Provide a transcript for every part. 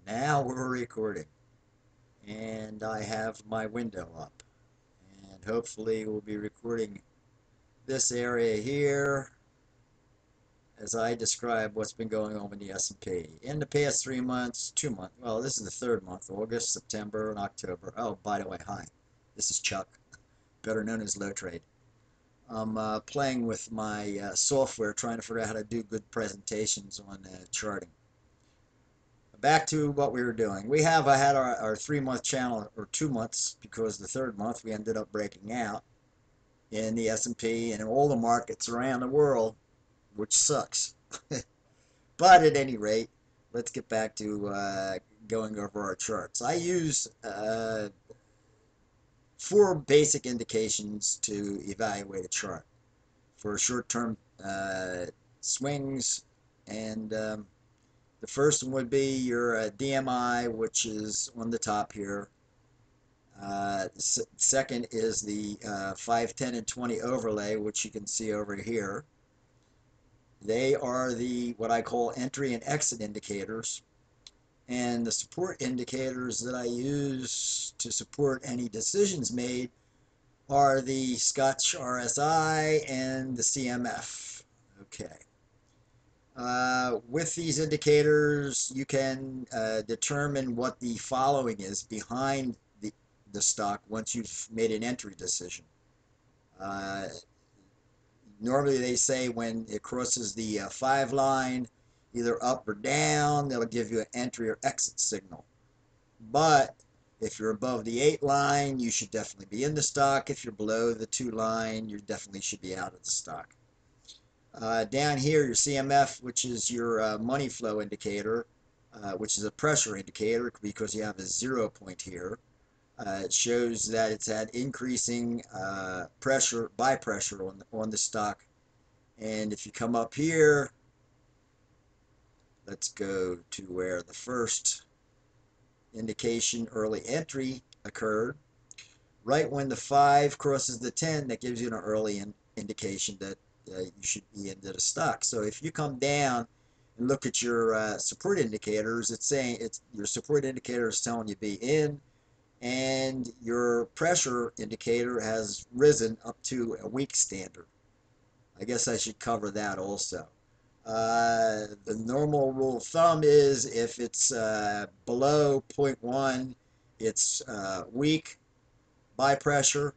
Now we're recording, and I have my window up, and hopefully we'll be recording this area here as I describe what's been going on with the S&P. In the past 3 months, 2 months, well, this is the third month, August, September, and October. Oh, by the way, hi, this is Chuck, better known as Low Trade. I'm playing with my software, trying to figure out how to do good presentations on charting. Back to what we were doing. I had our 3 month channel, or 2 months, because the third month we ended up breaking out in the S&P and in all the markets around the world, which sucks. But at any rate, let's get back to going over our charts. I use four basic indications to evaluate a chart for short-term swings, and the first one would be your DMI, which is on the top here. Second is the 5, 10, and 20 overlay, which you can see over here. They are the what I call entry and exit indicators. And the support indicators that I use to support any decisions made are the Scotch RSI and the CMF. Okay. With these indicators, you can determine what the following is behind the stock once you've made an entry decision. Normally they say when it crosses the 5 line, either up or down, that'll give you an entry or exit signal. But if you're above the 8 line, you should definitely be in the stock. If you're below the 2 line, you definitely should be out of the stock. Down here, your CMF, which is your money flow indicator, which is a pressure indicator because you have a 0 point here. It shows that it's had increasing pressure, buy pressure on the stock. And if you come up here, let's go to where the first indication, early entry, occurred. Right when the 5 crosses the 10, that gives you an early indication that you should be into the stock. So if you come down and look at your support indicators, it's saying your support indicator is telling you be in, and your pressure indicator has risen up to a weak standard. I guess I should cover that also. The normal rule of thumb is if it's below 0.1, it's weak buy pressure.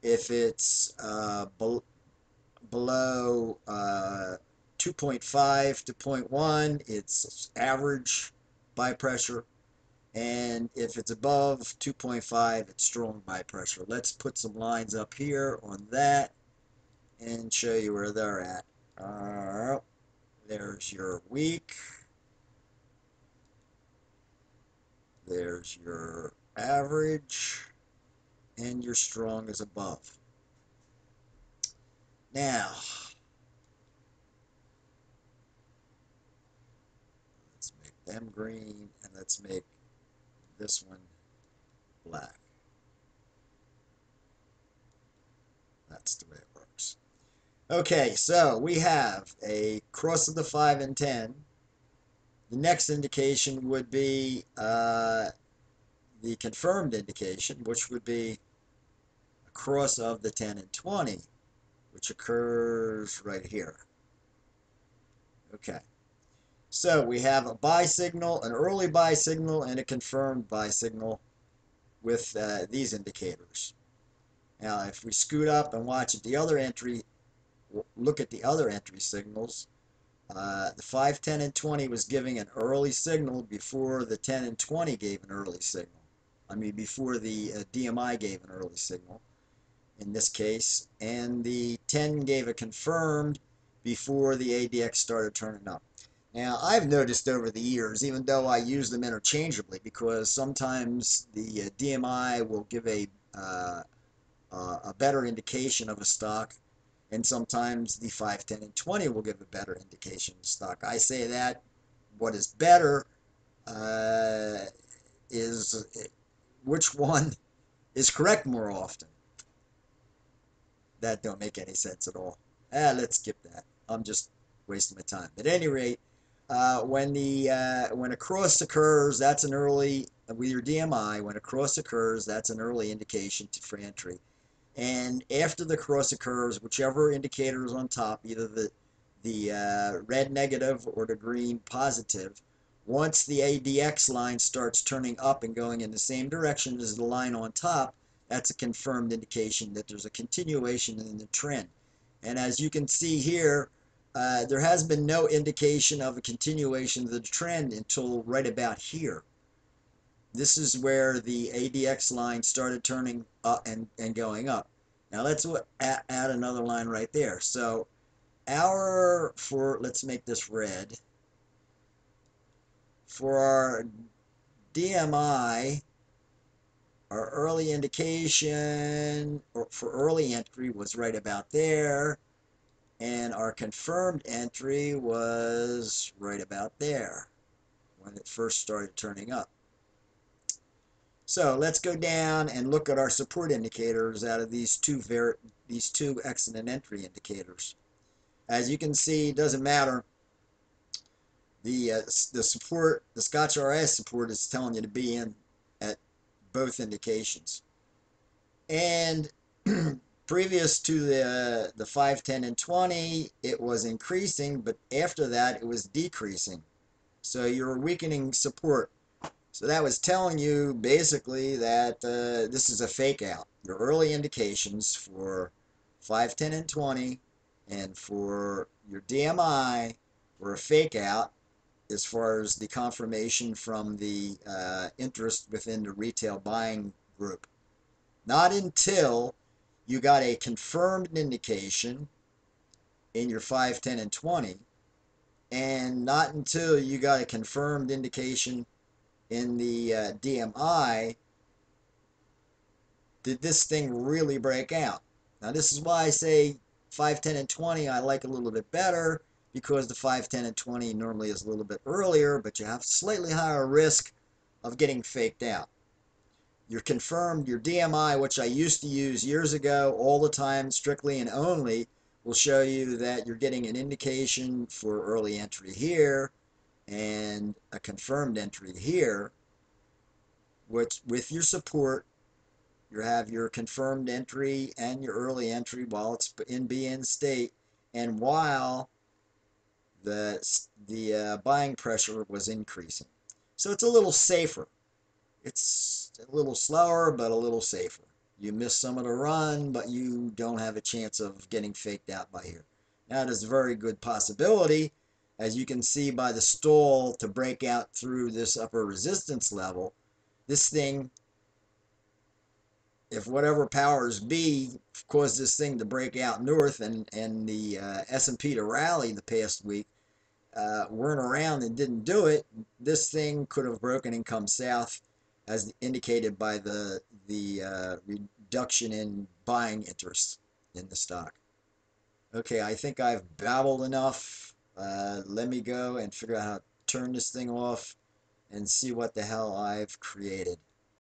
If it's below 2.5 to 0.1, it's average buy pressure. And if it's above 2.5, it's strong buy pressure. Let's put some lines up here on that and show you where they're at. There's your weak. There's your average. And your strong is above. Now, let's make them green, and let's make this one black. That's the way it works. Okay, so we have a cross of the 5 and 10. The next indication would be the confirmed indication, which would be a cross of the 10 and 20, which occurs right here. Okay. So we have a buy signal, an early buy signal, and a confirmed buy signal with these indicators. Now, if we scoot up and watch at the other entry, look at the other entry signals, the 5, 10, and 20 was giving an early signal before the 10 and 20 gave an early signal. I mean, before the DMI gave an early signal in this case, and the 10 gave a confirmed before the ADX started turning up. Now, I've noticed over the years, even though I use them interchangeably, because sometimes the DMI will give a better indication of a stock, and sometimes the 5, 10, and 20 will give a better indication of stock. I say that what is better is which one is correct more often. That don't make any sense at all. Let's skip that. I'm just wasting my time. But at any rate, when a cross occurs, that's an early with your DMI. When a cross occurs, that's an early indication for entry. And after the cross occurs, whichever indicator is on top, either the red negative or the green positive, once the ADX line starts turning up and going in the same direction as the line on top, that's a confirmed indication that there's a continuation in the trend. And as you can see here, there has been no indication of a continuation of the trend until right about here. This is where the ADX line started turning up and going up. Now let's add another line right there. So let's make this red. For our DMI, our early indication for early entry was right about there. And our confirmed entry was right about there when it first started turning up. So let's go down and look at our support indicators out of these two exit and entry indicators. As you can see, it doesn't matter. The support, the Scotch RS support is telling you to be in at both indications. And previous to the 5, 10, and 20, it was increasing, but after that, it was decreasing. So you're weakening support. So that was telling you basically that this is a fake out. Your early indications for 5, 10, and 20 and for your DMI were a fake out as far as the confirmation from the interest within the retail buying group. Not until you got a confirmed indication in your 5, 10, and 20, and not until you got a confirmed indication in the DMI did this thing really break out. Now this is why I say 5, 10, and 20 I like a little bit better, because the 5, 10, and 20 normally is a little bit earlier, but you have slightly higher risk of getting faked out. Your confirmed, your DMI, which I used to use years ago all the time, strictly and only, will show you that you're getting an indication for early entry here and a confirmed entry here, which with your support, you have your confirmed entry and your early entry while it's in BN state and while the buying pressure was increasing. So it's a little safer. It's a little slower, but a little safer. You miss some of the run, but you don't have a chance of getting faked out by here. Now, there's a very good possibility, as you can see by the stall, to break out through this upper resistance level. This thing, if whatever powers be caused this thing to break out north and the S&P to rally the past week, weren't around and didn't do it, this thing could have broken and come south, as indicated by the reduction in buying interest in the stock. Okay, I think I've babbled enough. Let me go and figure out how to turn this thing off and see what the hell I've created.